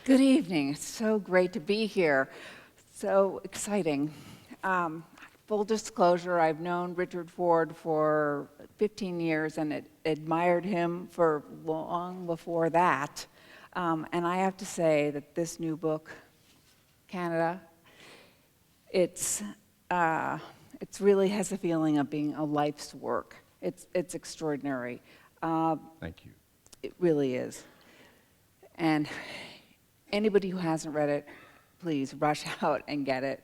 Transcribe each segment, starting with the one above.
Good evening. It's so great to be here. So exciting. Full disclosure, I've known Richard Ford for 15 years and admired him for long before that. And I have to say that this new book, Canada, it's really has a feeling of being a life's work. It's extraordinary. Thank you. It really is. And anybody who hasn't read it, please rush out and get it.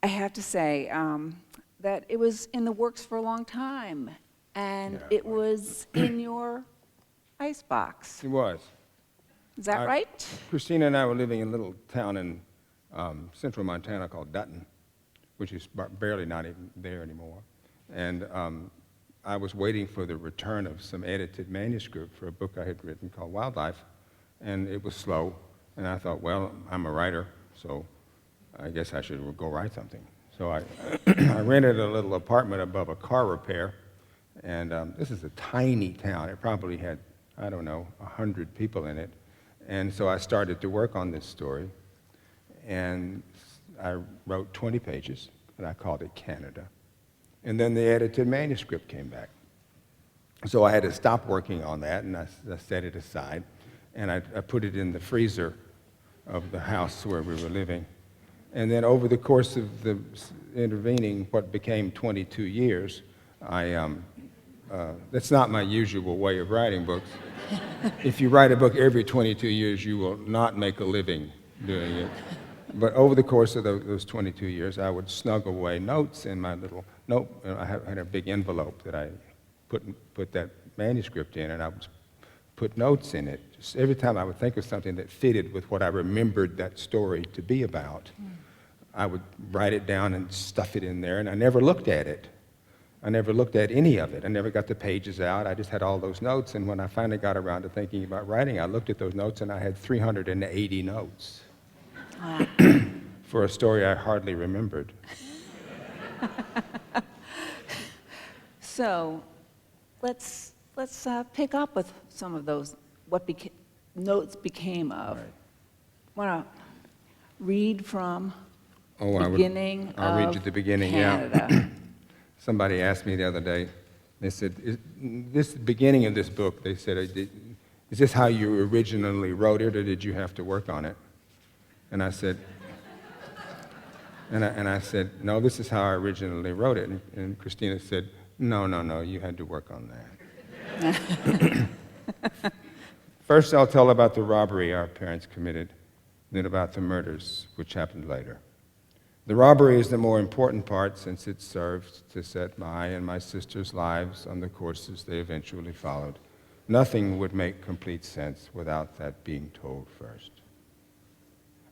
I have to say that it was in the works for a long time, and it was in your icebox. It was. Is that right? Christina and I were living in a little town in central Montana called Dutton, which is barely not even there anymore. And I was waiting for the return of some edited manuscript for a book I had written called Wildlife, and it was slow. And I thought, well, I'm a writer, so I guess I should go write something. So I, I rented a little apartment above a car repair, and this is a tiny town. It probably had, I don't know, 100 people in it. And so I started to work on this story, and I wrote 20 pages, and I called it Canada. And then the edited manuscript came back. So I had to stop working on that, and I set it aside, and I put it in the freezer of the house where we were living. And then over the course of the intervening, what became 22 years, that's not my usual way of writing books. If you write a book every 22 years, you will not make a living doing it. But over the course of those 22 years, I would snug away notes in my little note. I had a big envelope that I put that manuscript in, and I would put notes in it. Just every time I would think of something that fitted with what I remembered that story to be about, I would write it down and stuff it in there, and I never looked at it. I never looked at any of it. I never got the pages out. I just had all those notes, and when I finally got around to thinking about writing, I looked at those notes, and I had 380 notes. Wow. For a story I hardly remembered. So let's pick up with some of those, what notes became of. Right. Want to read from the I'll read you the beginning, Canada. yeah. Somebody asked me the other day, they said, this beginning of this book, they said, is this how you originally wrote it, or did you have to work on it? And I said, I said, no, this is how I originally wrote it. And Christina said, no, you had to work on that. First, I'll tell about the robbery our parents committed, then about the murders, which happened later. The robbery is the more important part, since it served to set my and my sister's lives on the courses they eventually followed. Nothing would make complete sense without that being told first.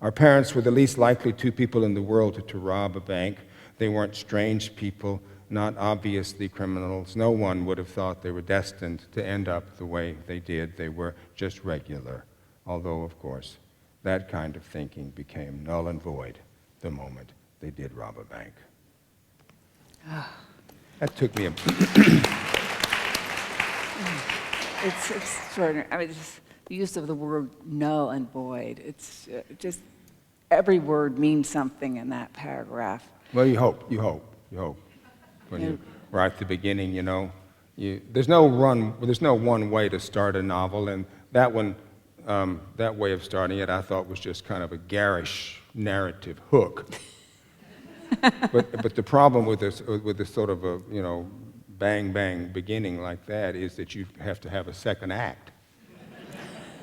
Our parents were the least likely two people in the world to rob a bank. They weren't strange people, not obviously criminals. No one would have thought they were destined to end up the way they did. They were just regular, although, of course, that kind of thinking became null and void the moment they did rob a bank. That took me a... It's extraordinary. I mean, just the use of the word null and void. It's just every word means something in that paragraph. Well, you hope. When you write the beginning, you know, there's no one way to start a novel, and that one, that way of starting it, I thought was just kind of a garish narrative hook. But the problem with this sort of a, you know, bang bang beginning like that is that you have to have a second act.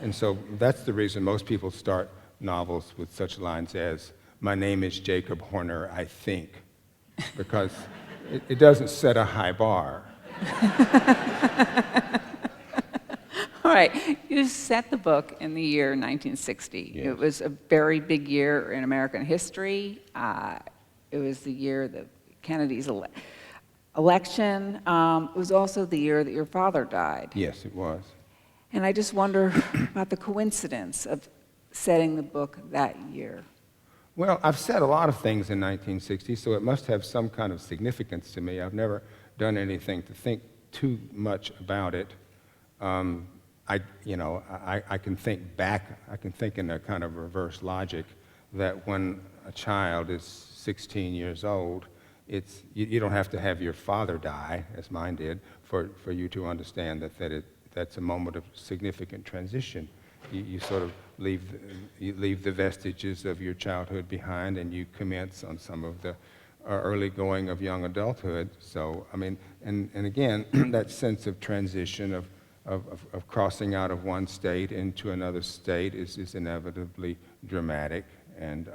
And so that's the reason most people start novels with such lines as, "My name is Jacob Horner, I think," because it doesn't set a high bar. All right, you set the book in the year 1960. Yes. It was a very big year in American history. It was the year that Kennedy's election. It was also the year that your father died. Yes, it was. And I just wonder about the coincidence of setting the book that year. Well, I've said a lot of things in 1960, so it must have some kind of significance to me. I've never done anything to think too much about it. I can think back, I can think in a kind of reverse logic that when a child is 16 years old, you don't have to have your father die, as mine did, for you to understand that's a moment of significant transition. You sort of leave the vestiges of your childhood behind, and you commence on some of the early going of young adulthood. So, I mean, and again, that sense of transition, of crossing out of one state into another state is inevitably dramatic. And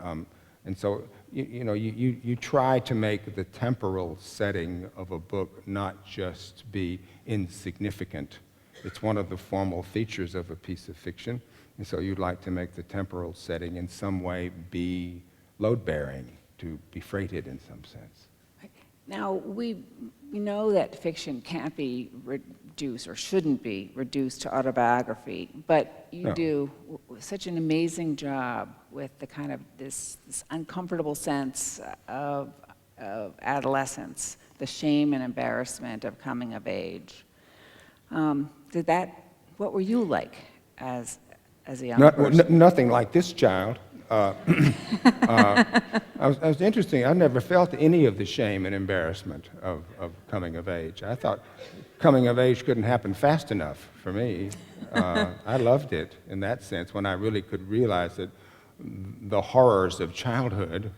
so, you try to make the temporal setting of a book not just be insignificant. It's one of the formal features of a piece of fiction. And so you'd like to make the temporal setting in some way be load-bearing, to be freighted in some sense. Now, we know that fiction can't be reduced or shouldn't be reduced to autobiography, but you do such an amazing job with the kind of this uncomfortable sense of adolescence, the shame and embarrassment of coming of age. What were you like as a young person? Nothing like this child. I was interesting. I never felt any of the shame and embarrassment of coming of age. I thought coming of age couldn't happen fast enough for me. I loved it in that sense, when I really could realize that the horrors of childhood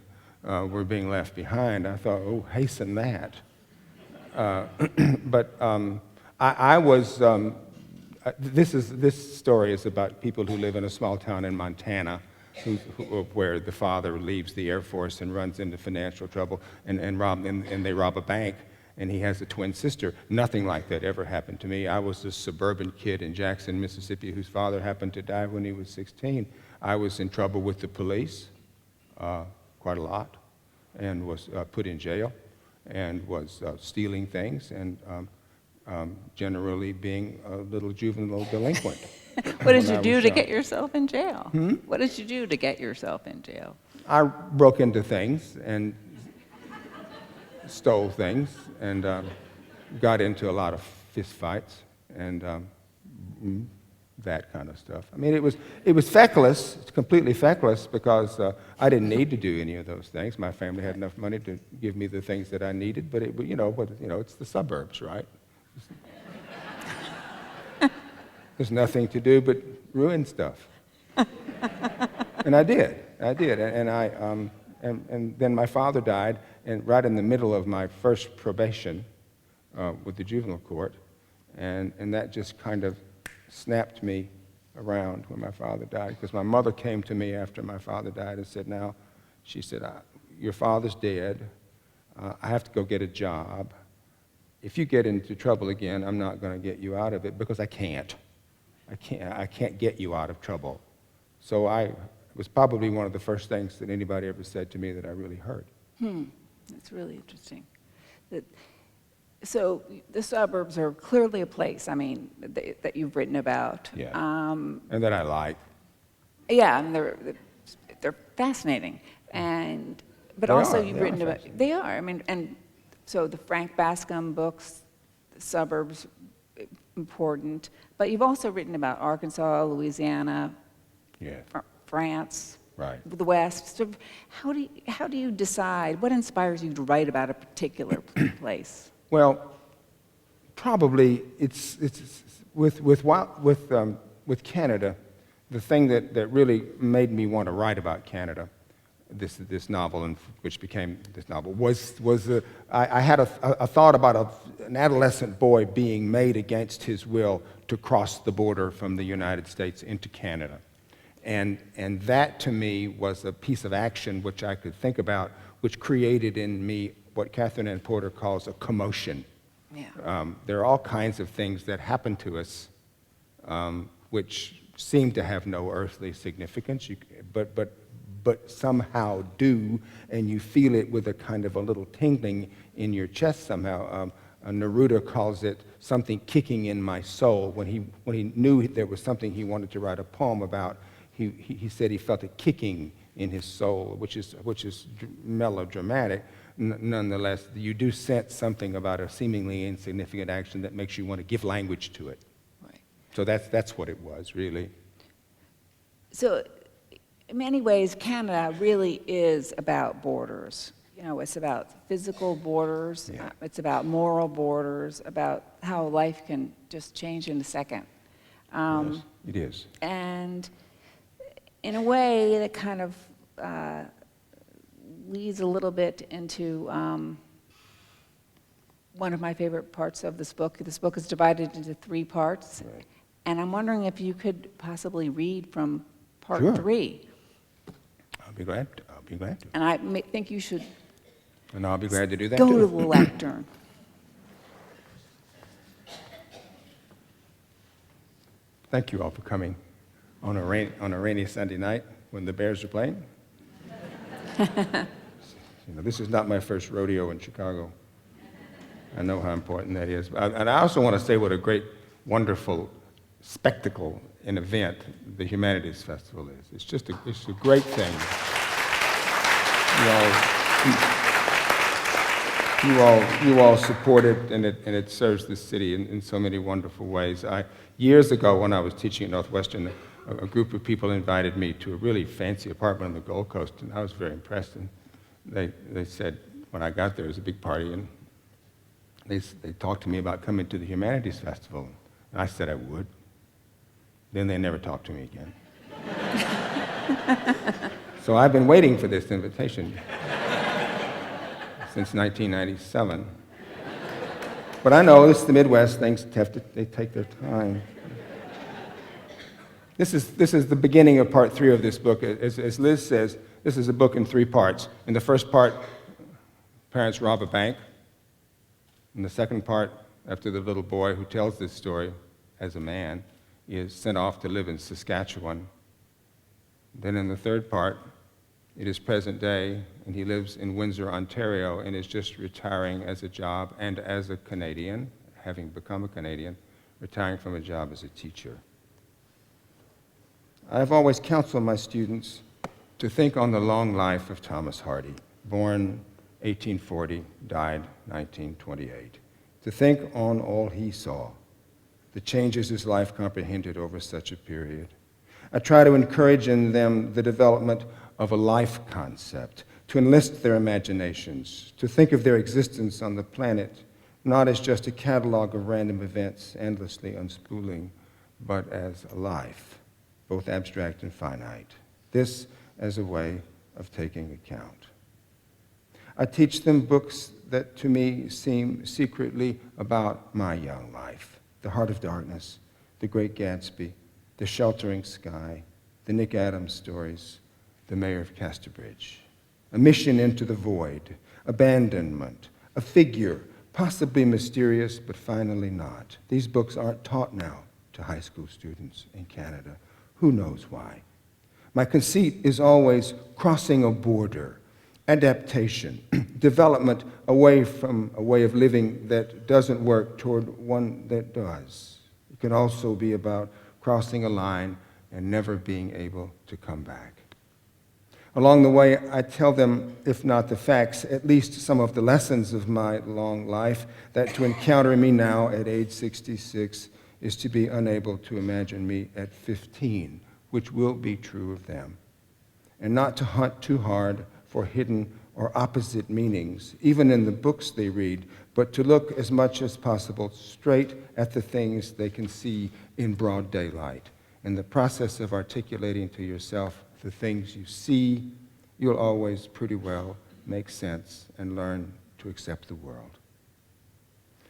were being left behind. I thought, oh, hasten that. But I was... This story is about people who live in a small town in Montana, where the father leaves the Air Force and runs into financial trouble, and they rob a bank, and he has a twin sister. Nothing like that ever happened to me. I was a suburban kid in Jackson, Mississippi, whose father happened to die when he was 16. I was in trouble with the police quite a lot, and was put in jail, and was stealing things, and generally being a little juvenile delinquent. What did you do to get yourself in jail? What did you do to get yourself in jail? I broke into things and stole things, and got into a lot of fistfights and that kind of stuff. I mean, it was feckless, completely feckless, because I didn't need to do any of those things. My family had enough money to give me the things that I needed, but it's the suburbs, right? There's nothing to do but ruin stuff. And I did, and then my father died, and right in the middle of my first probation with the juvenile court, and that just kind of snapped me around when my father died, because my mother came to me after my father died and said, now, she said, your father's dead, I have to go get a job. If you get into trouble again, I'm not going to get you out of it, because I can't get you out of trouble. So it was probably one of the first things that anybody ever said to me that I really heard. That's really interesting. So the suburbs are clearly a place, I mean, that you've written about. Yeah. And that I like. Yeah, and they're fascinating. But also you've written about, they are, I mean, and so the Frank Bascom books, the suburbs, important, but you've also written about Arkansas, Louisiana, France, right, the West. So how do you decide, what inspires you to write about a particular place? Well, probably it's with Canada, the thing that really made me want to write about Canada, this novel, and which became this novel, was I had a thought about an adolescent boy being made against his will to cross the border from the United States into Canada. And that, to me, was a piece of action which I could think about, which created in me what Catherine Ann Porter calls a commotion. Yeah. There are all kinds of things that happen to us which seem to have no earthly significance, but somehow do, and you feel it with a kind of a little tingling in your chest somehow. Neruda calls it something kicking in my soul. When he knew there was something he wanted to write a poem about, he said he felt a kicking in his soul, which is melodramatic. Nonetheless, you do sense something about a seemingly insignificant action that makes you want to give language to it. Right. So that's what it was, really. So in many ways, Canada really is about borders. You know, it's about physical borders, Yeah. It's about moral borders, about how life can just change in a second. Yes, it is. And in a way, that kind of leads a little bit into one of my favorite parts of this book. This book is divided into 3 parts. Right. And I'm wondering if you could possibly read from part Sure. 3. I'll be glad to. And I think you should And I'll be glad to do that go too. to the lectern. Thank you all for coming on a rainy Sunday night when the Bears are playing. This is not my first rodeo in Chicago. I know how important that is. And I also want to say what a great, wonderful spectacle and event the Humanities Festival is. It's a great thing. You all support it, and it serves the city in so many wonderful ways. Years ago, when I was teaching at Northwestern, a group of people invited me to a really fancy apartment on the Gold Coast, and I was very impressed. And they said, when I got there, it was a big party, and they talked to me about coming to the Humanities Festival. And I said I would. Then they never talked to me again. So I've been waiting for this invitation since 1997. But I know this is the Midwest, things they take their time. This is the beginning of part 3 of this book. As Liz says, this is a book in 3 parts. In the first part, parents rob a bank. In the second part, after the little boy who tells this story as a man is sent off to live in Saskatchewan. Then in the third part, it is present day, and he lives in Windsor, Ontario, and is just retiring as a job and as a Canadian, having become a Canadian, retiring from a job as a teacher. I've always counseled my students to think on the long life of Thomas Hardy, born 1840, died 1928. To think on all he saw, the changes his life comprehended over such a period. I try to encourage in them the development of a life concept, to enlist their imaginations, to think of their existence on the planet not as just a catalog of random events endlessly unspooling, but as a life, both abstract and finite. This as a way of taking account. I teach them books that to me seem secretly about my young life. The Heart of Darkness, The Great Gatsby, The Sheltering Sky, the Nick Adams stories, The Mayor of Casterbridge. A mission into the void, abandonment, a figure, possibly mysterious, but finally not. These books aren't taught now to high school students in Canada. Who knows why? My conceit is always crossing a border, adaptation, development away from a way of living that doesn't work toward one that does. It can also be about crossing a line and never being able to come back. Along the way, I tell them, if not the facts, at least some of the lessons of my long life, that to encounter me now at age 66 is to be unable to imagine me at 15, which will be true of them, and not to hunt too hard for hidden or opposite meanings, even in the books they read, but to look as much as possible straight at the things they can see in broad daylight. In the process of articulating to yourself the things you see, you'll always pretty well make sense and learn to accept the world.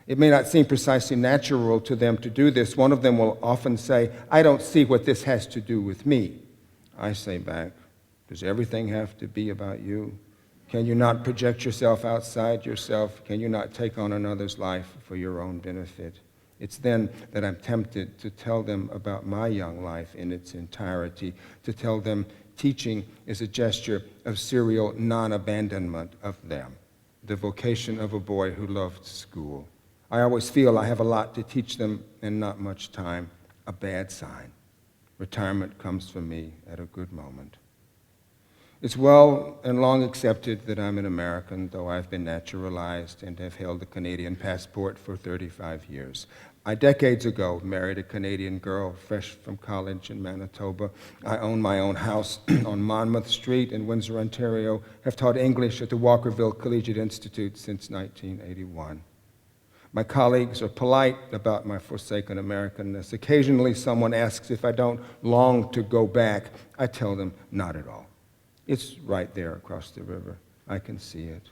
It may not seem precisely natural to them to do this. One of them will often say, "I don't see what this has to do with me." I say back, "Does everything have to be about you? Can you not project yourself outside yourself? Can you not take on another's life for your own benefit?" It's then that I'm tempted to tell them about my young life in its entirety, to tell them teaching is a gesture of serial non-abandonment of them, the vocation of a boy who loved school. I always feel I have a lot to teach them and not much time, a bad sign. Retirement comes for me at a good moment. It's well and long accepted that I'm an American, though I've been naturalized and have held a Canadian passport for 35 years. I decades ago married a Canadian girl fresh from college in Manitoba. I own my own house on Monmouth Street in Windsor, Ontario, have taught English at the Walkerville Collegiate Institute since 1981. My colleagues are polite about my forsaken Americanness. Occasionally someone asks if I don't long to go back. I tell them not at all. It's right there across the river. I can see it.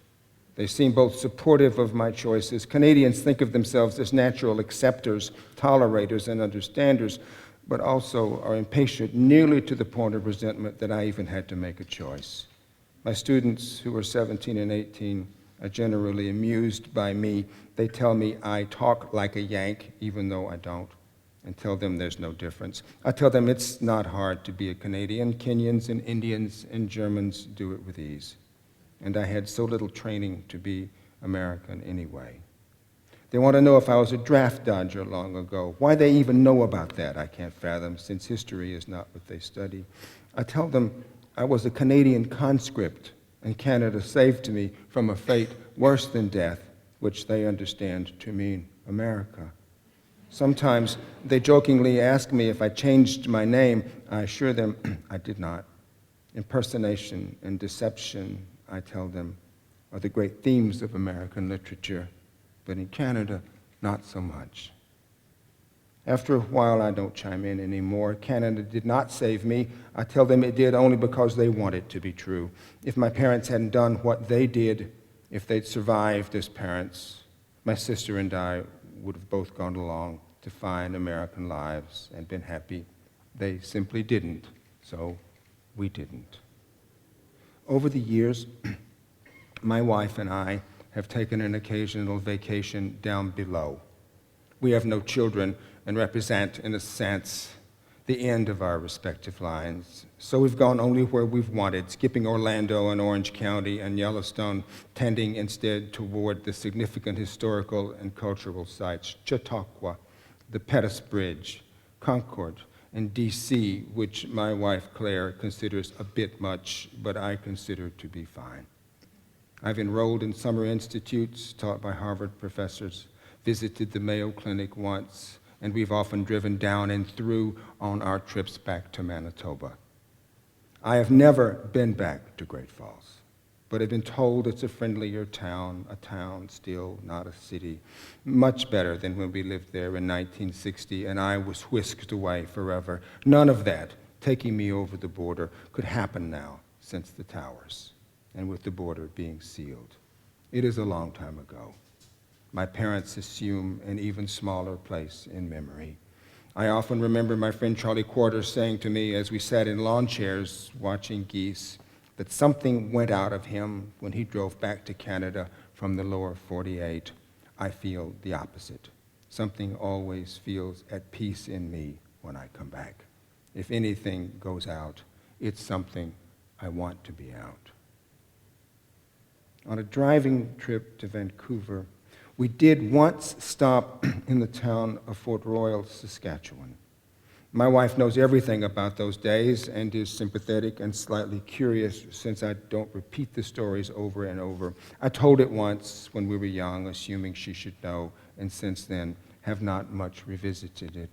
They seem both supportive of my choices. Canadians think of themselves as natural acceptors, tolerators, and understanders, but also are impatient nearly to the point of resentment that I even had to make a choice. My students, who are 17 and 18, are generally amused by me. They tell me I talk like a Yank, even though I don't, and tell them there's no difference. I tell them it's not hard to be a Canadian. Kenyans and Indians and Germans do it with ease. And I had so little training to be American anyway. They want to know if I was a draft dodger long ago. Why they even know about that, I can't fathom, since history is not what they study. I tell them I was a Canadian conscript, and Canada saved me from a fate worse than death, which they understand to mean America. Sometimes they jokingly ask me if I changed my name. I assure them I did not. Impersonation and deception, I tell them, are the great themes of American literature, but in Canada, not so much. After a while, I don't chime in anymore. Canada did not save me. I tell them it did only because they want it to be true. If my parents hadn't done what they did, if they'd survived as parents, my sister and I would have both gone along to fine American lives and been happy. They simply didn't, so we didn't. Over the years, my wife and I have taken an occasional vacation down below. We have no children and represent, in a sense, the end of our respective lines. So we've gone only where we've wanted, skipping Orlando and Orange County and Yellowstone, tending instead toward the significant historical and cultural sites, Chautauqua, the Pettus Bridge, Concord, and D.C., which my wife Claire considers a bit much, but I consider to be fine. I've enrolled in summer institutes taught by Harvard professors, visited the Mayo Clinic once, and we've often driven down and through on our trips back to Manitoba. I have never been back to Great Falls, but have been told it's a friendlier town, a town still, not a city, much better than when we lived there in 1960, and I was whisked away forever. None of that, taking me over the border, could happen now since the towers, and with the border being sealed. It is a long time ago. My parents assume an even smaller place in memory. I often remember my friend Charlie Quarters saying to me as we sat in lawn chairs watching geese that something went out of him when he drove back to Canada from the lower 48. I feel the opposite. Something always feels at peace in me when I come back. If anything goes out, it's something I want to be out. On a driving trip to Vancouver, we did once stop in the town of Fort Royal, Saskatchewan. My wife knows everything about those days and is sympathetic and slightly curious since I don't repeat the stories over and over. I told it once when we were young, assuming she should know, and since then have not much revisited it.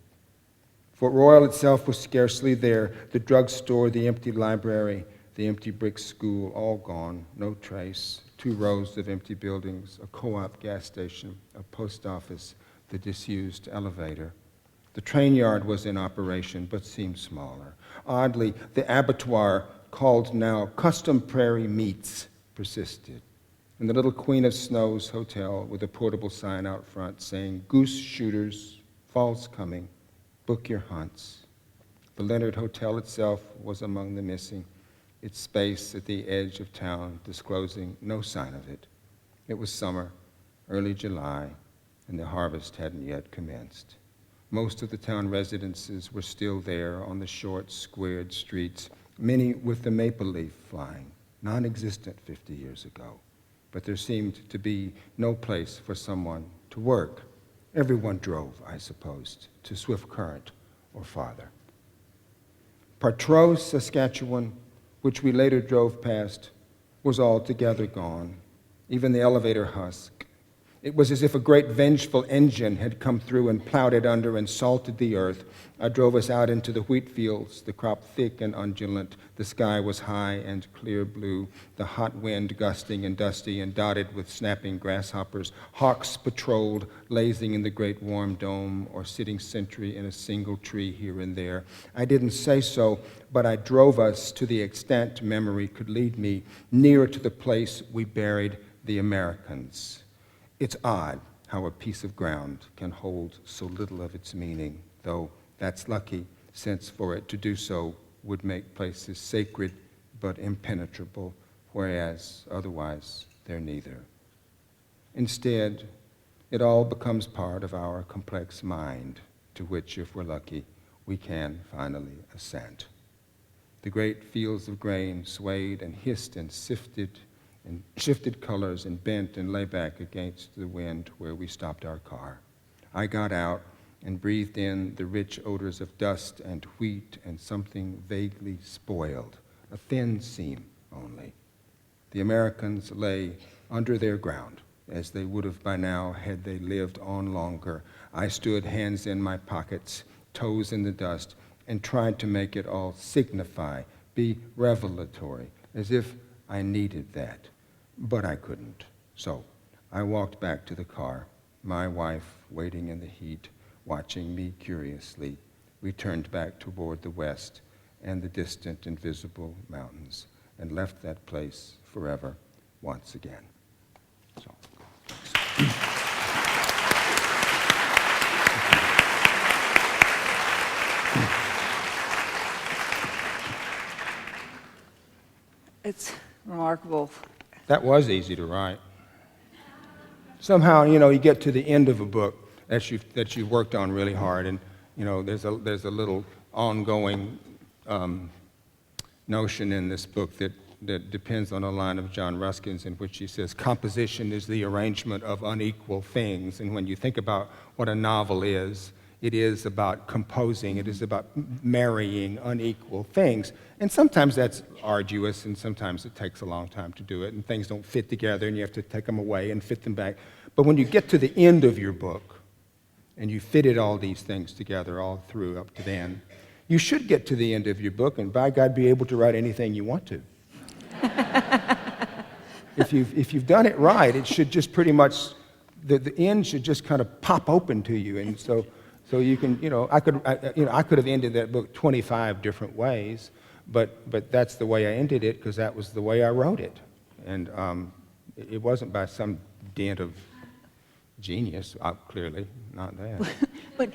Fort Royal itself was scarcely there. The drugstore, the empty library, the empty brick school, all gone, no trace. 2 rows of empty buildings, a co-op gas station, a post office, the disused elevator. The train yard was in operation, but seemed smaller. Oddly, the abattoir, called now Custom Prairie Meats, persisted. And the little Queen of Snows hotel with a portable sign out front saying, "Goose shooters, fall's coming, book your hunts." The Leonard Hotel itself was among the missing, its space at the edge of town disclosing no sign of it. It was summer, early July, and the harvest hadn't yet commenced. Most of the town residences were still there on the short, squared streets, many with the maple leaf flying, non-existent 50 years ago. But there seemed to be no place for someone to work. Everyone drove, I supposed, to Swift Current or farther. Partrose, Saskatchewan, which we later drove past, was altogether gone, even the elevator husk. It was as if a great vengeful engine had come through and plowed it under and salted the earth. Drove us out into the wheat fields, the crop thick and undulant. The sky was high and clear blue, the hot wind gusting and dusty and dotted with snapping grasshoppers. Hawks patrolled, lazing in the great warm dome or sitting sentry in a single tree here and there. I didn't say so, but I drove us to the extent memory could lead me, nearer to the place we buried the Americans. It's odd how a piece of ground can hold so little of its meaning, though that's lucky, since for it to do so would make places sacred but impenetrable, whereas otherwise they're neither. Instead, it all becomes part of our complex mind, to which, if we're lucky, we can finally assent. The great fields of grain swayed and hissed and sifted and shifted colors and bent and lay back against the wind where we stopped our car. I got out and breathed in the rich odors of dust and wheat and something vaguely spoiled, a thin seam only. The Americans lay under their ground, as they would have by now had they lived on longer. I stood, hands in my pockets, toes in the dust, and tried to make it all signify, be revelatory, as if I needed that. But I couldn't. So I walked back to the car, my wife waiting in the heat, watching me curiously. We turned back toward the west and the distant invisible mountains and left that place forever once again. So, It's remarkable. that was easy to write. Somehow, you get to the end of a book that you've worked on really hard, and there's a little ongoing notion in this book that depends on a line of John Ruskin's in which he says, composition is the arrangement of unequal things. And when you think about what a novel is, it is about composing, it is about marrying unequal things. And sometimes that's arduous, and sometimes it takes a long time to do it, and things don't fit together, and you have to take them away and fit them back. But when you get to the end of your book, and you fitted all these things together all through up to then, you should get to the end of your book and, by God, be able to write anything you want to. If you've done it right, it should just pretty much, the end should just kind of pop open to you. And so you can, I could have ended that book 25 different ways, but that's the way I ended it because that was the way I wrote it. And it wasn't by some dint of genius, clearly, not that. But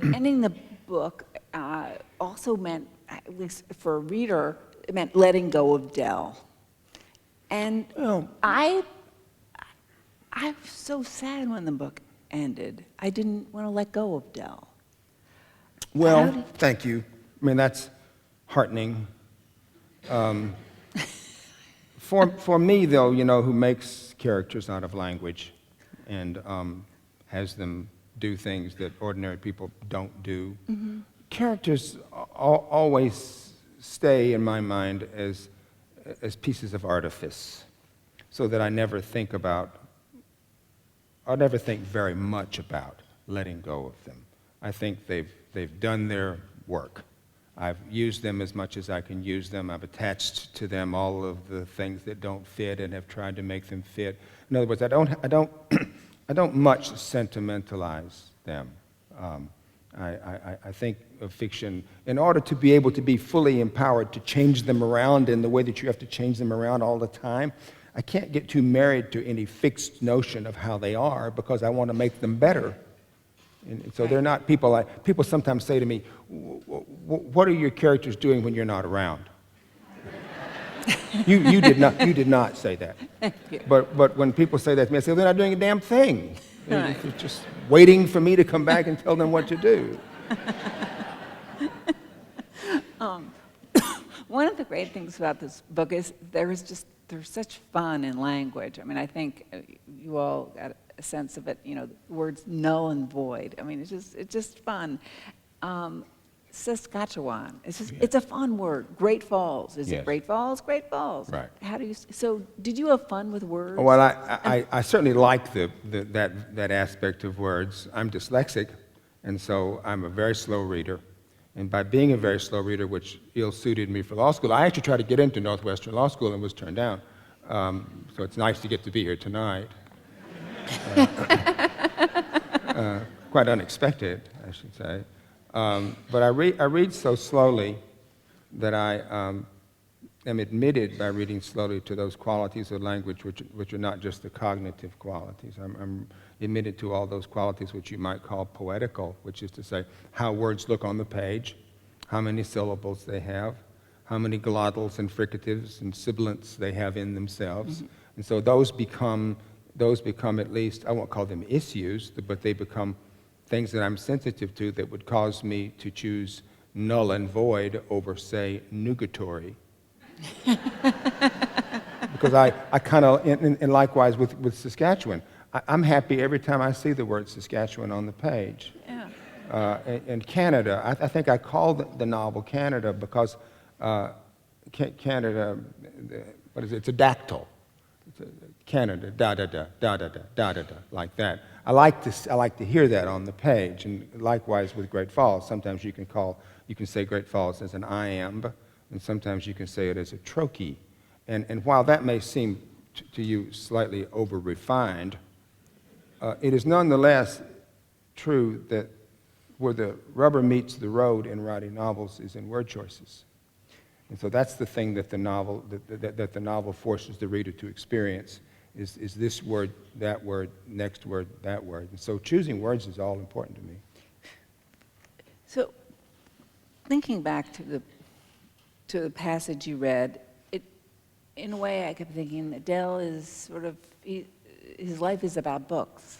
ending the book also meant, at least for a reader, it meant letting go of Dell. And I was so sad when the book ended. I didn't want to let go of Dell. Well, thank you. I mean, that's heartening. For me, though, who makes characters out of language and has them do things that ordinary people don't do, mm-hmm. Characters always stay in my mind as pieces of artifice, so that I never think very much about letting go of them. I think they've done their work. I've used them as much as I can use them. I've attached to them all of the things that don't fit and have tried to make them fit. In other words, I don't much sentimentalize them. I think of fiction, in order to be able to be fully empowered to change them around in the way that you have to change them around all the time, I can't get too married to any fixed notion of how they are because I want to make them better. And so they're not people. People sometimes say to me, "What are your characters doing when you're not around?" You did not say that. But when people say that to me, I say, "They're not doing a damn thing. They're just waiting for me to come back and tell them what to do." One of the great things about this book is there's such fun in language. I mean, I think you all got a sense of it. The words null and void. I mean, it's just fun. Saskatchewan. It's a fun word. Great Falls. Is Yes. it Great Falls? Great Falls. Right. How do you? So, did you have fun with words? Well, I certainly like that aspect of words. I'm dyslexic, and so I'm a very slow reader. And by being a very slow reader, which ill-suited me for law school, I actually tried to get into Northwestern Law School and was turned down. So it's nice to get to be here tonight. Quite unexpected, I should say. But I read so slowly that I am admitted by reading slowly to those qualities of language which are not just the cognitive qualities. I'm admitted to all those qualities which you might call poetical, which is to say how words look on the page, how many syllables they have, how many glottals and fricatives and sibilants they have in themselves. Mm-hmm. And so those become at least, I won't call them issues, but they become things that I'm sensitive to that would cause me to choose null and void over, say, nugatory. Because I kind of, and likewise with Saskatchewan, I'm happy every time I see the word Saskatchewan on the page. Yeah. And Canada, I think I called the novel Canada because Canada, what is it? It's a dactyl. It's Canada, da-da-da, like that. I like to hear that on the page, and likewise with Great Falls. Sometimes you can say Great Falls as an iamb, and sometimes you can say it as a trochee. And while that may seem to you slightly over-refined, it is nonetheless true that where the rubber meets the road in writing novels is in word choices. And so that's the thing that the novel forces the reader to experience, is this word, next word, that word. And so choosing words is all important to me. So thinking back to the passage you read, in a way I kept thinking that Dell is sort of, his life is about books.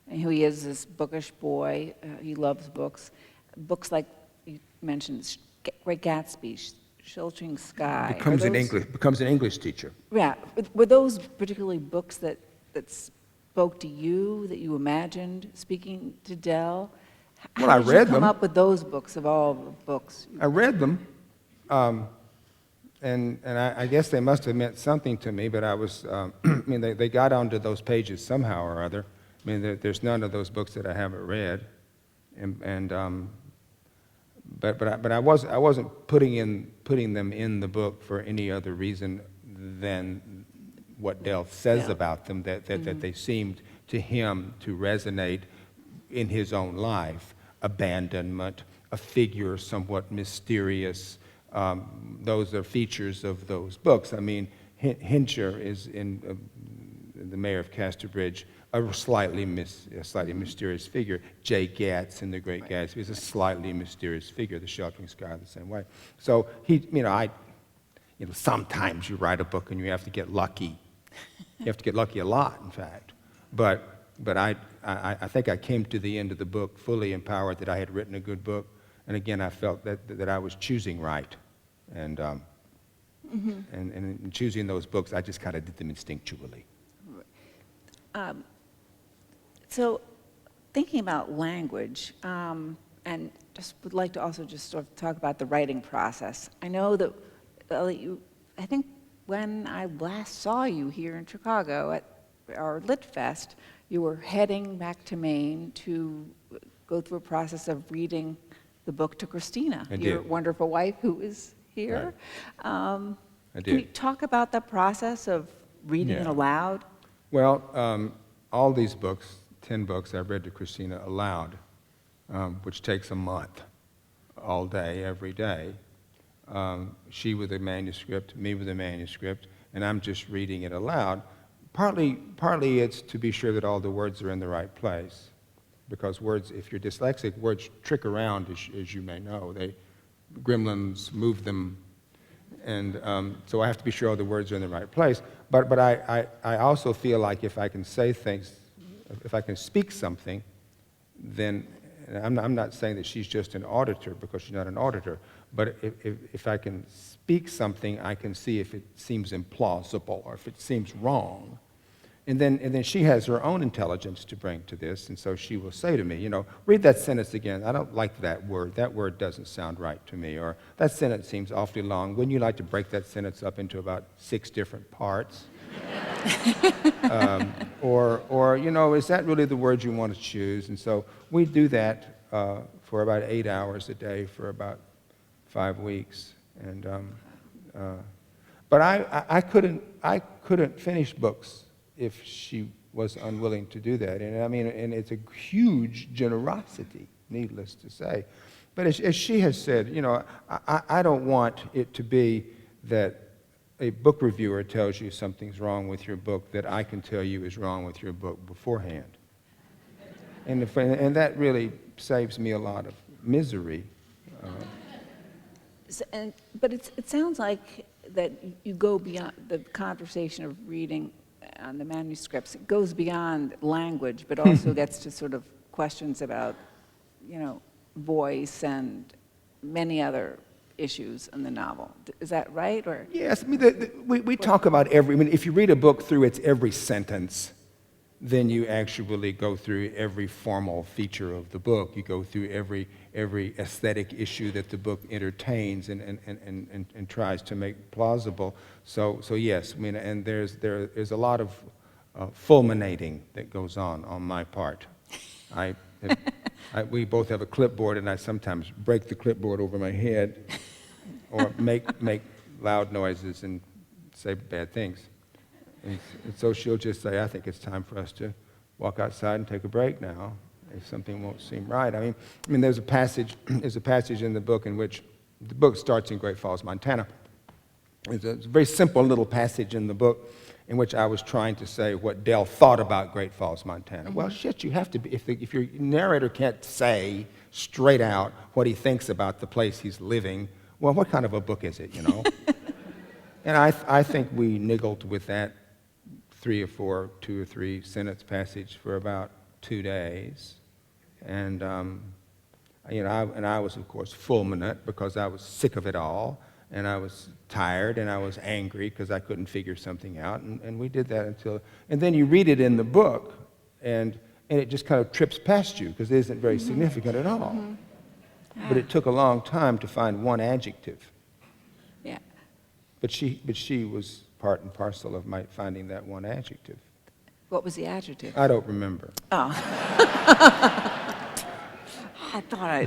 And he is this bookish boy, he loves books. Books like you mentioned, Great Gatsby, Sheltering Sky. Becomes an English teacher. Yeah. Were those particularly books that spoke to you, that you imagined speaking to Dell? Well, I read them. How did you come up with those books of all the books? I read them, and I guess they must have meant something to me, but I was, I mean, they got onto those pages somehow or other. I mean, there's none of those books that I haven't read, but I wasn't putting them in the book for any other reason than what Dell says about them, that they seemed to him to resonate in his own life. Abandonment, a figure somewhat mysterious. Those are features of those books. I mean, Hincher is in The Mayor of Casterbridge, a slightly mysterious figure. Jay Gatz in The Great Gatsby is a slightly mysterious figure. The Sheltering Sky the same way. So sometimes you write a book and you have to get lucky. You have to get lucky a lot, in fact. But I think I came to the end of the book fully empowered that I had written a good book, and again I felt that I was choosing right, and in choosing those books I just kind of did them instinctually. So, thinking about language, and just would like to also just sort of talk about the writing process. I know that I think when I last saw you here in Chicago at our Lit Fest, you were heading back to Maine to go through a process of reading the book to Christina, your wonderful wife who is here. Right. I did. Can you talk about the process of reading it aloud? Well, all these books, 10 books, I read to Christina aloud, which takes a month, all day, every day. She with a manuscript, me with a manuscript, and I'm just reading it aloud. Partly it's to be sure that all the words are in the right place, because words, if you're dyslexic, words trick around, as you may know. Gremlins move them, and so I have to be sure all the words are in the right place. But I also feel like if I can say things, if I can speak something, then I'm not saying that she's just an auditor, because she's not an auditor, but if I can speak something, I can see if it seems implausible or if it seems wrong. And then she has her own intelligence to bring to this, and so she will say to me, you know, read that sentence again. I don't like that word. That word doesn't sound right to me. Or that sentence seems awfully long. Wouldn't you like to break that sentence up into about 6 different parts? Or, you know, is that really the word you want to choose? And so we do that for about 8 hours a day for about 5 weeks. And but I couldn't finish books if she was unwilling to do that. And I mean, and it's a huge generosity, needless to say. But as she has said, you know, I don't want it to be that a book reviewer tells you something's wrong with your book that I can tell you is wrong with your book beforehand. And that really saves me a lot of misery. But it sounds like that you go beyond the conversation of reading on the manuscripts. It goes beyond language, but also gets to sort of questions about, you know, voice and many other issues in the novel. Is that right? Or yes, I mean, we talk about I mean, if you read a book through its every sentence, then you actually go through every formal feature of the book. You go through every aesthetic issue that the book entertains and tries to make plausible. So yes, I mean, and there's a lot of fulminating that goes on my part. We both have a clipboard, and I sometimes break the clipboard over my head, or make loud noises and say bad things. And so she'll just say, I think it's time for us to walk outside and take a break now, if something won't seem right. I mean, there's a passage in the book in which the book starts in Great Falls, Montana. It's a very simple little passage in the book in which I was trying to say what Dell thought about Great Falls, Montana. Well, shit, you have to be, if your narrator can't say straight out what he thinks about the place he's living, well, what kind of a book is it, you know? And I think we niggled with that 2 or 3 sentence passage for about 2 days. And, you know, I was, of course, fulminant because I was sick of it all. And I was tired, and I was angry because I couldn't figure something out. And we did that until, and then you read it in the book, and it just kind of trips past you because it isn't very significant at all. But it took a long time to find one adjective. yeah. But she was part and parcel of my finding that one adjective. What was the adjective? I don't remember. Oh. I thought I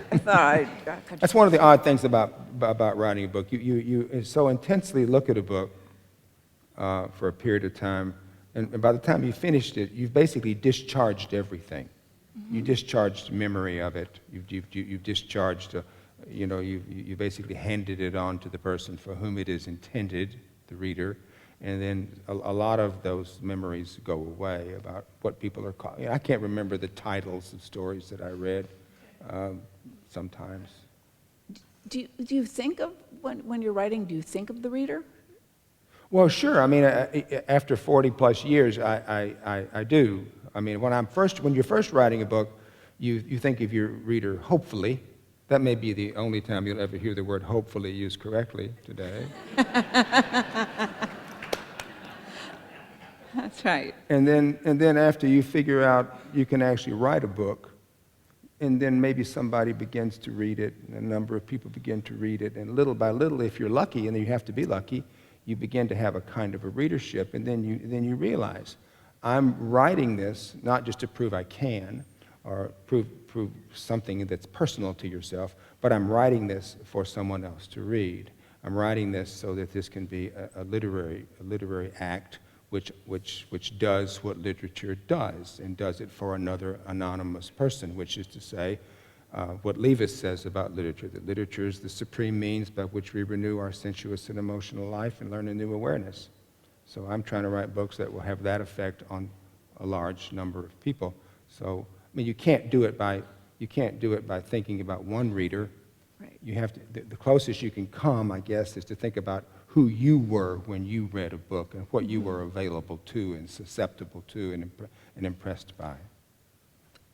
could. That's one of the odd things about writing a book. You so intensely look at a book for a period of time, and by the time you finished it, you've basically discharged everything. You discharged memory of it. You've discharged, you basically handed it on to the person for whom it is intended, the reader, and then a lot of those memories go away about what people are calling. I can't remember the titles of stories that I read. Sometimes. Do you think of, when you're writing, do you think of the reader? Well, sure. I mean, after 40 plus years, I do. I mean, when you're first writing a book, you think of your reader hopefully. That may be the only time you'll ever hear the word hopefully used correctly today. That's right. And then after you figure out you can actually write a book, and then maybe somebody begins to read it, and a number of people begin to read it, and little by little, if you're lucky, and you have to be lucky, you begin to have a kind of a readership, and then you realize, I'm writing this not just to prove I can, or prove something that's personal to yourself, but I'm writing this for someone else to read. I'm writing this so that this can be a literary act which does what literature does, and does it for another anonymous person, which is to say, what Leavis says about literature, that literature is the supreme means by which we renew our sensuous and emotional life and learn a new awareness. So I'm trying to write books that will have that effect on a large number of people. So, I mean, you can't do it by thinking about one reader. Right. You have to, the closest you can come, I guess, is to think about who you were when you read a book and what you were available to and susceptible to and impressed by.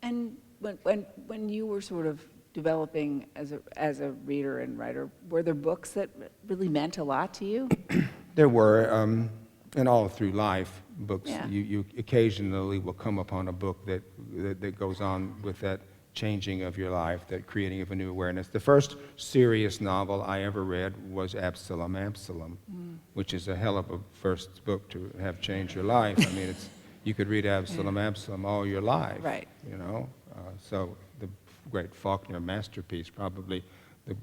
And when you were sort of developing as a reader and writer, were there books that really meant a lot to you? There were. and all through life, books, Yeah. you occasionally will come upon a book that goes on with that changing of your life, that creating of a new awareness. The first serious novel I ever read was Absalom, which is a hell of a first book to have changed your life. I mean, you could read Absalom all your life, Right. you know. So the great Faulkner masterpiece, probably the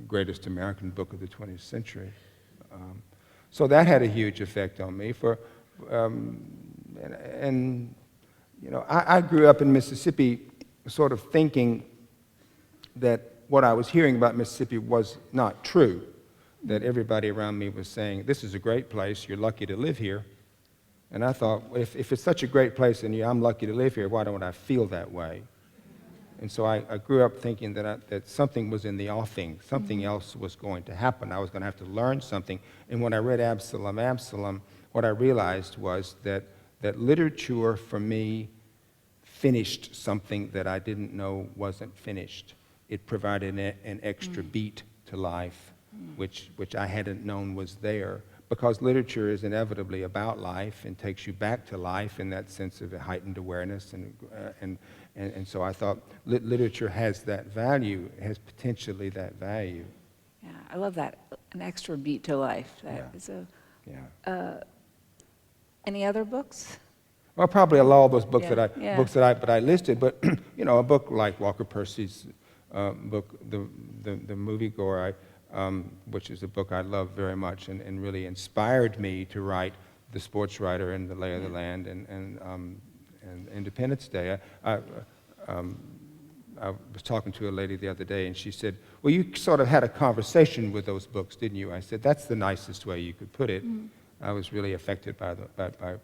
greatest American book of the 20th century. So that had a huge effect on me. And you know, I grew up in Mississippi sort of thinking that what I was hearing about Mississippi was not true, that everybody around me was saying, this is a great place, you're lucky to live here. And I thought, if it's such a great place and I'm lucky to live here, why don't I feel that way? And so I grew up thinking that something was in the offing, something else was going to happen. I was going to have to learn something. And when I read Absalom, what I realized was that literature for me finished something that I didn't know wasn't finished. It provided an extra beat to life, which I hadn't known was there. Because literature is inevitably about life and takes you back to life in that sense of a heightened awareness. And so I thought literature has that value, has potentially that value. Yeah, I love that. An extra beat to life. That is any other books? Well, probably a lot of those books Yeah. that I listed, but you know, a book like Walker Percy's book, The Moviegoer, which is a book I love very much and really inspired me to write The Sportswriter and The Lay of the Land and Independence Day. I was talking to a lady the other day, and she said, well, you sort of had a conversation with those books, didn't you? I said, that's the nicest way you could put it. I was really affected by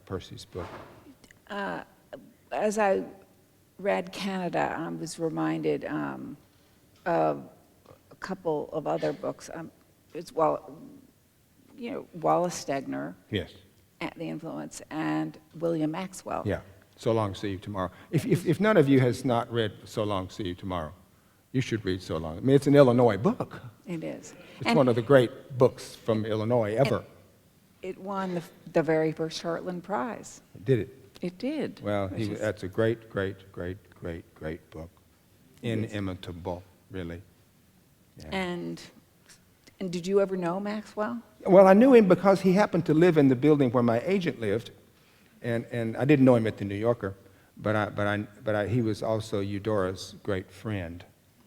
Percy's book. As I read Canada, I was reminded of a couple of other books. Wallace Stegner, Yes. The Influence, and William Maxwell. Yeah. So Long, See You Tomorrow. If none of you has not read So Long, See You Tomorrow, you should read So Long. I mean, it's an Illinois book. It is. It's one of the great books from Illinois ever. It won the very first Heartland Prize. Did it? It did. Well, that's a great book. Inimitable, really. Yeah. And did you ever know Maxwell? Well, I knew him because he happened to live in the building where my agent lived, and I didn't know him at the New Yorker, but he was also Eudora's great friend.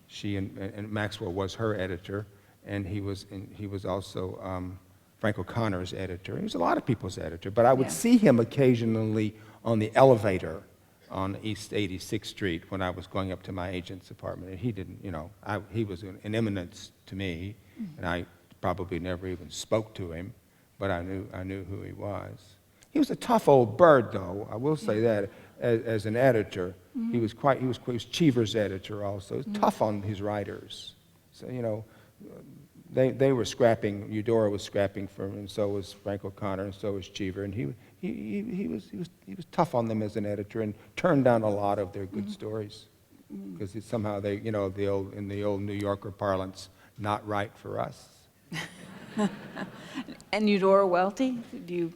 She and Maxwell was her editor, and he was also Frank O'Connor's editor. He was a lot of people's editor, but I would see him occasionally on the elevator on East 86th Street when I was going up to my agent's apartment, and he didn't, you know, he was an eminence to me, and I probably never even spoke to him, but I knew who he was. He was a tough old bird, though. I will say that as an editor, he was Cheever's editor also. He was tough on his writers. So you know, they were scrapping. Eudora was scrapping for him, and so was Frank O'Connor, and so was Cheever, and he was tough on them as an editor, and turned down a lot of their good stories because somehow they, you know, in the old New Yorker parlance, not right for us. And Eudora Welty? Do you?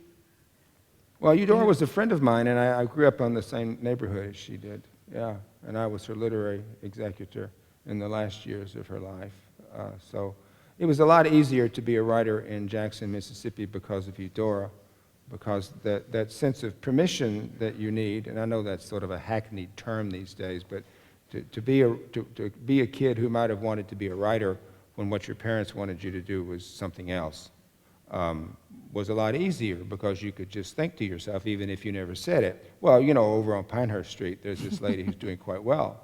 Well, Eudora was a friend of mine, and I grew up in the same neighborhood as she did. Yeah, and I was her literary executor in the last years of her life. So it was a lot easier to be a writer in Jackson, Mississippi because of Eudora, because that sense of permission that you need, and I know that's sort of a hackneyed term these days, but to be a kid who might have wanted to be a writer when what your parents wanted you to do was something else, was a lot easier because you could just think to yourself, even if you never said it, well, you know, over on Pinehurst Street, there's this lady who's doing quite well,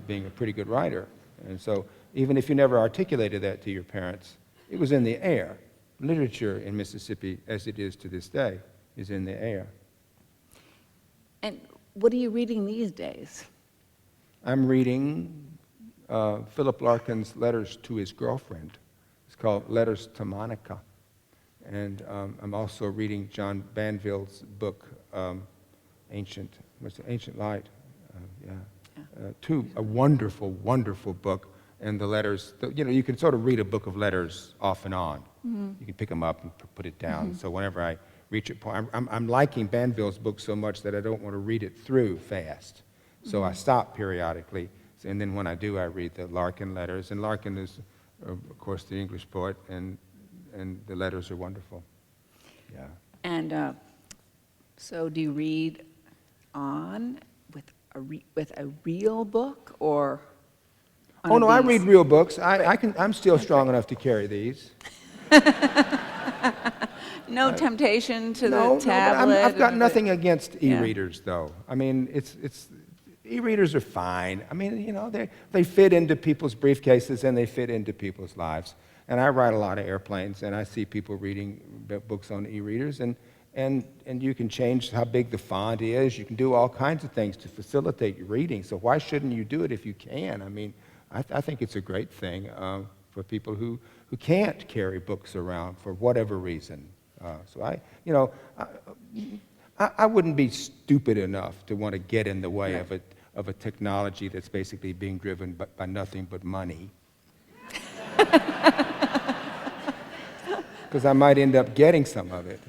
being a pretty good writer. And so even if you never articulated that to your parents, it was in the air. Literature in Mississippi, as it is to this day, is in the air. And what are you reading these days? I'm reading Philip Larkin's letters to his girlfriend. It's called Letters to Monica. And I'm also reading John Banville's book, Ancient Light. A wonderful, wonderful book. And the letters, you know, you can sort of read a book of letters off and on. You can pick them up and put it down. So whenever I reach a point. I'm liking Banville's book so much that I don't want to read it through fast. So I stop periodically, and then when I do, I read the Larkin letters. And Larkin is, of course, the English poet, and the letters are wonderful. Yeah. And so do you read on with a real book, or on Oh, no, I these? read real books. I'm still strong enough to carry these. No temptation to No, the tablet? I've got and nothing against Yeah. e-readers, though. I mean, e-readers are fine. I mean, you know, they fit into people's briefcases and they fit into people's lives. And I ride a lot of airplanes, and I see people reading books on e-readers, and you can change how big the font is. You can do all kinds of things to facilitate your reading. So why shouldn't you do it if you can? I mean, I think it's a great thing for people who can't carry books around for whatever reason. So I wouldn't be stupid enough to want to get in the way of a technology that's basically being driven by nothing but money. Because I might end up getting some of it.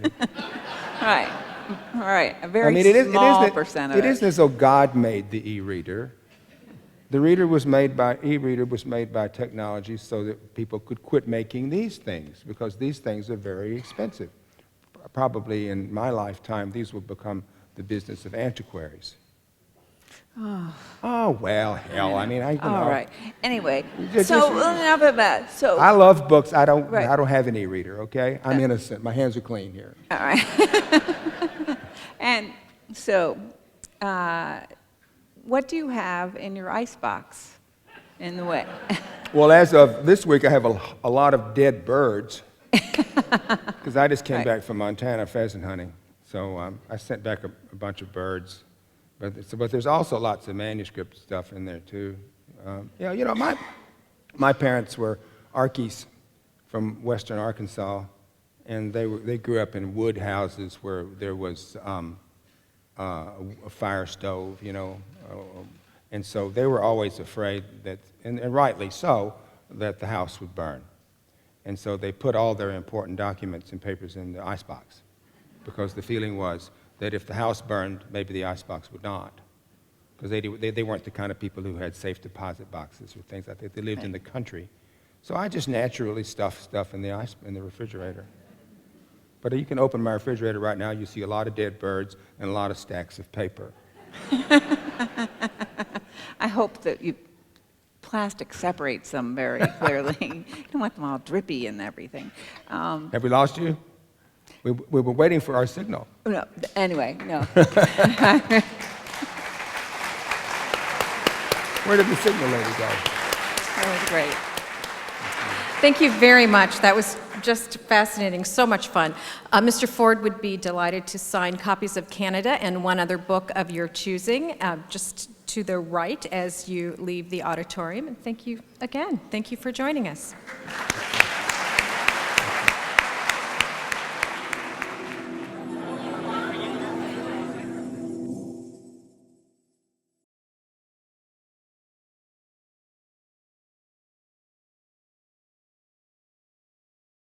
Right. A very small percent of it. It isn't as though God made the e-reader. The e-reader was made by technology so that people could quit making these things, because these things are very expensive. Probably in my lifetime, these will become the business of antiquaries. Oh, well, hell, I mean, All right. Anyway, Just- so enough of that. So, I love books. I don't Right. have an e-reader, okay? I'm innocent. My hands are clean here. all right. And so, what do you have in your icebox in the way? Well, as of this week, I have a lot of dead birds, because I just came Right. back from Montana pheasant hunting. So I sent back a bunch of birds. But there's also lots of manuscript stuff in there, too. My parents were Arkies from western Arkansas, and they grew up in wood houses where there was a fire stove, and so they were always afraid that, and rightly so, that the house would burn. And so they put all their important documents and papers in the icebox, because the feeling was that if the house burned, maybe the icebox would not, because they weren't the kind of people who had safe deposit boxes or things like that. They lived in the country. So I just naturally stuff stuff in the refrigerator. But you can open my refrigerator right now, you see a lot of dead birds and a lot of stacks of paper. I hope that plastic separates them very clearly. You don't want them all drippy and everything. Have we lost you? We were waiting for our signal. No, anyway, no. Where did the signal lady go? That was great. Thank you very much. That was just fascinating, so much fun. Mr. Ford would be delighted to sign copies of Canada and one other book of your choosing, just to the right as you leave the auditorium. And thank you again. Thank you for joining us.